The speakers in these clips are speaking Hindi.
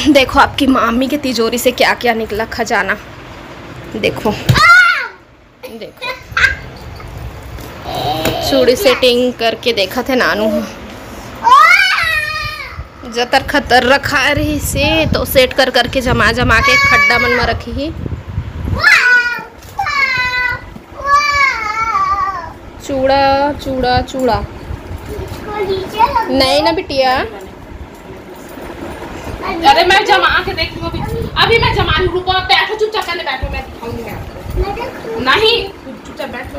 देखो आपकी मामी के तिजोरी से क्या क्या निकला खजाना। देखो देखो चूड़ी सेटिंग करके देखा थे नानू जतर खतर रखा रही से तो सेट कर करके जमा जमा के खड्डा मन में रखी ही। चूड़ा चूड़ा चूड़ा नहीं ना बिटिया। अरे मैं जमा के देखती हूँ अभी मैं जमा लूँ। रुको बैठो चुपचाप पहले बैठो मैं दिखाऊंगी आपको। नहीं चुपचाप बैठो।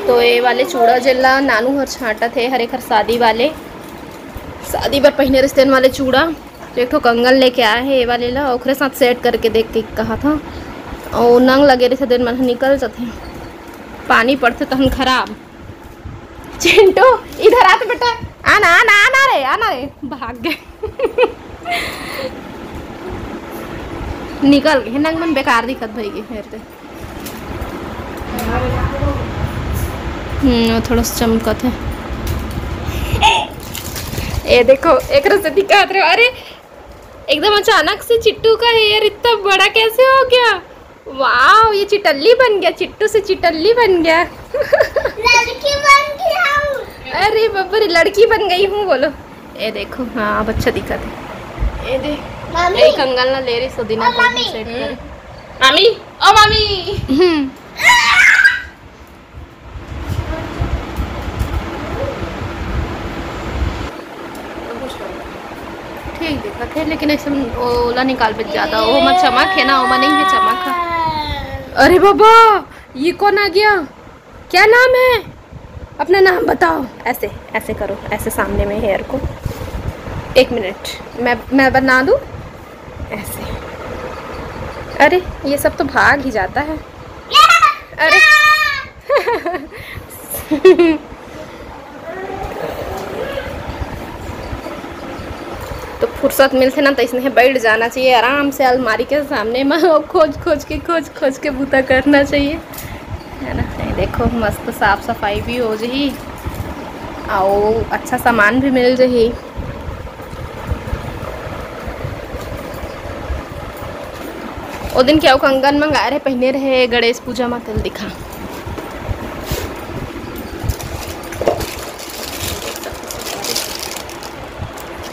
तो ये वाले चूड़ा जिला नानू हर छाटा थे हर एक शादी वाले शादी पर पहने रिश्ते वाले चूड़ा तो एक कंगन लेके आए हैं ये वाले ला ओखरे साथ सेट करके देख के कहा था और नंग लगे रहे थे दिन मन निकल जाते पानी पड़ते तो हम खराब। चिंटू इधर आते बेटा आना आना आना रे भाग गए निकल गए नंग मन बेकार दिखत भाई के फिर थोड़ा सा चमकत है। ये देखो एक रस्ते दिखाते रहे। अरे एकदम अचानक से चिट्टू का हेयर इतना बड़ा कैसे हो गया। वाह ये चिटल्ली बन गया चिट्टू से चिटल्ली बन गया लड़की बन गया। अरे बाबा लड़की बन गई हूँ बोलो। ये देखो हाँ अब अच्छा दिखा था। ये देख एक कंगन ना ले रही सोदीना सेट कर। मामी ओ मामी ठीक दिखा थे लेकिन ऐसे ओला निकाल पे ज्यादा वो मत चमक है ना वो नहीं है चमक। अरे बाबा ये कौन आ गया क्या नाम है अपना नाम बताओ। ऐसे ऐसे करो ऐसे सामने में हेयर को 1 मिनट मैं बना दूँ ऐसे। अरे ये सब तो भाग ही जाता है। अरे तो फुर्सत मिलते ना तो इसने बैठ जाना चाहिए आराम से अलमारी के सामने में खोज के बूता करना चाहिए है ना। देखो मस्त साफ सफाई भी हो जाही और अच्छा सामान भी मिल जाही। वो दिन क्या कंगन मंगाए रहे पहने रहे गणेश पूजा में तल दिखा।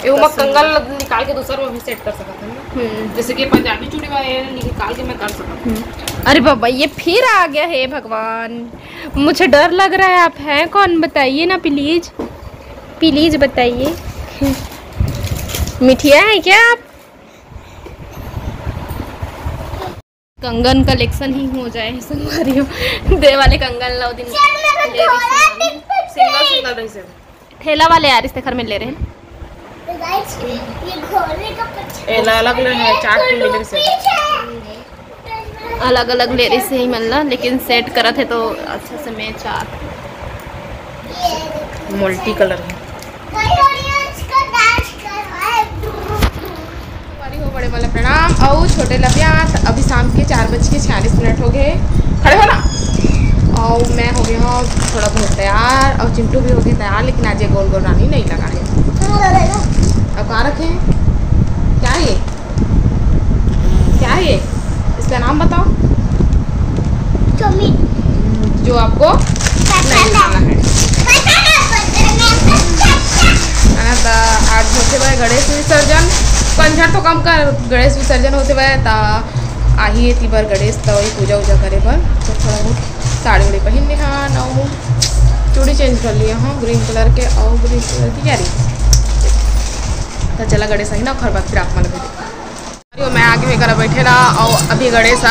मैं कंगन निकाल के दूसरा में भी सेट कर सकता हूँ जैसे कि पंजाबी चूड़ी वाले निकाल के मैं कर सकता हूँ। अरे बाबा ये फिर आ गया है भगवान मुझे डर लग रहा है। आप हैं कौन बताइए ना प्लीज प्लीज बताइए। मिठिया है क्या आप। कंगन कलेक्शन ही हो जाए संगवारियों दे वाले कंगन लो दिन सिंगल ठेला वाले आ रहे थे घर में ले रहे हैं। ये अलग है 4 मिनट से अलग अलग ले रही से ही मिलना लेकिन सेट करा थे तो अच्छा से मैं 4 मल्टी कलर है। बड़े वाले प्रणाम और छोटे लव्यात अभी शाम के 4:46 हो गए। खड़े हो ना। और मैं हो गया हूँ थोड़ा बहुत तैयार और चिंटू भी हो गया तैयार लेकिन आज ये गोल गोल रानी नहीं लगा है। अब कहाँ रखे हैं क्या है इसका नाम बताओ जो आपको नहीं खाना है। आज होते हुए गणेश विसर्जन पंचर तो कम कर गणेश विसर्जन होते हुए आई थी बार गणेश तो वही पूजा वूजा करे पर तो थोड़ा बहुत साड़ी उड़ी पहन लिया और चूड़ी चेंज कर लिया हाँ ग्रीन कलर के और ग्रीन कलर की यारी तो चला गणेश आई ना और बाद फिर आप मन भी मैं आगे में करा बैठे रहा और अभी गणेश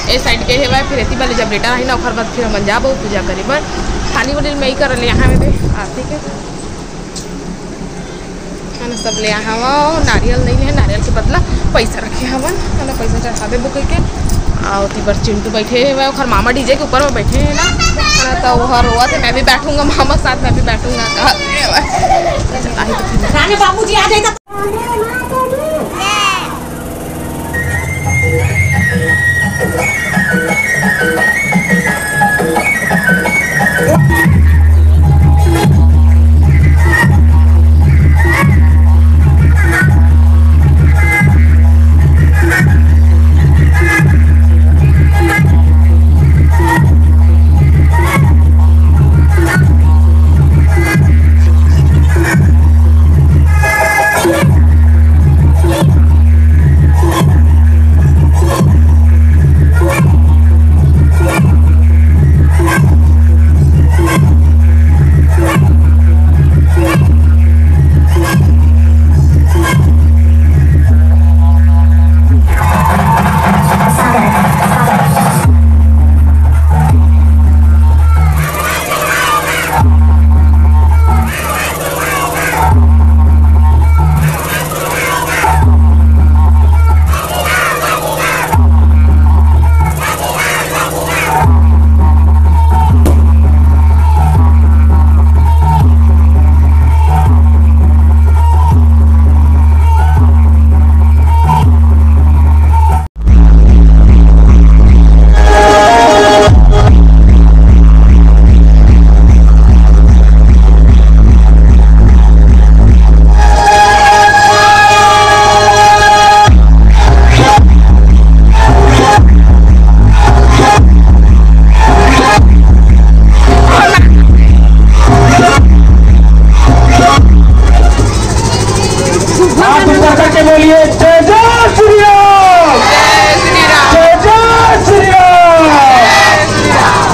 ए साइड के है फिर इतनी वाली जब बेटा रही ना और बाद फिर हम जाब पूजा करी पर खानी वाली मैं ही कर लिया यहाँ में आरती के ना सब ले आया हवा नारियल नहीं है नारियल के बदला पैसा रखे हवन है ना पैसा चढ़ावे बुक के और तीबर चिंटू बैठे हुए और मामा डीजे के ऊपर में बैठे हैं ना तो वो रोआ थे मैं भी बैठूंगा मामा के साथ मैं भी बैठूंगा कहा बाबू जी आ जाएगा। हाथ ऊपर करके बोलिए जय जय श्री राम, जय श्री राम, जय जय श्री राम, श्री राम।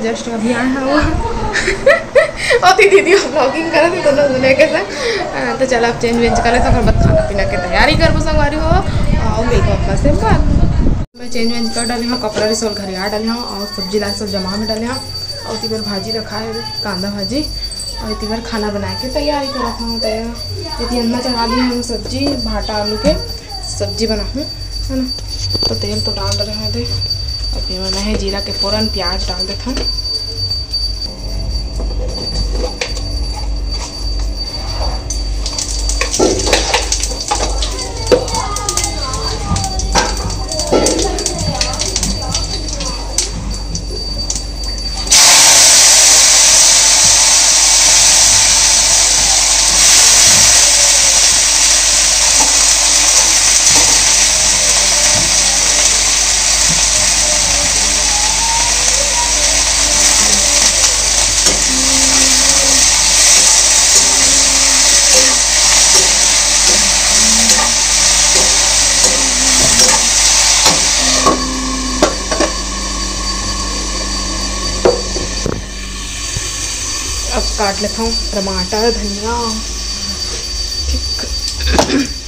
जस्ट अभी आए हैं वो और दीदी ब्लॉगिंग करे थे दोनों दुनिया के साथ। तो चलो अब चेंज वेंज कर लेते हैं, बाद खाना पीना की तैयारी कर संगवारी हो और मिलकर अपना से बात। मैं चेंज वेंज कर डाली हूँ, कपड़ा रिसोल घर आ डाली हूँ और सब्जी दाल सब जमा में डाले हूँ और इतनी बार भाजी रखा है, कांदा भाजी, और इतनी बार खाना बना के तैयारी कर रखा हूँ। तैयार इतनी अम्मा चढ़ा दी हम सब्जी, भाटा आलू के सब्जी बना हूँ है ना। तो तेल तो डाल रहे थे, अभी मैं है जीरा के फ़ौरन प्याज डाल देता हूँ। काट लेता हूँ, टमाटर धनिया। ठीक।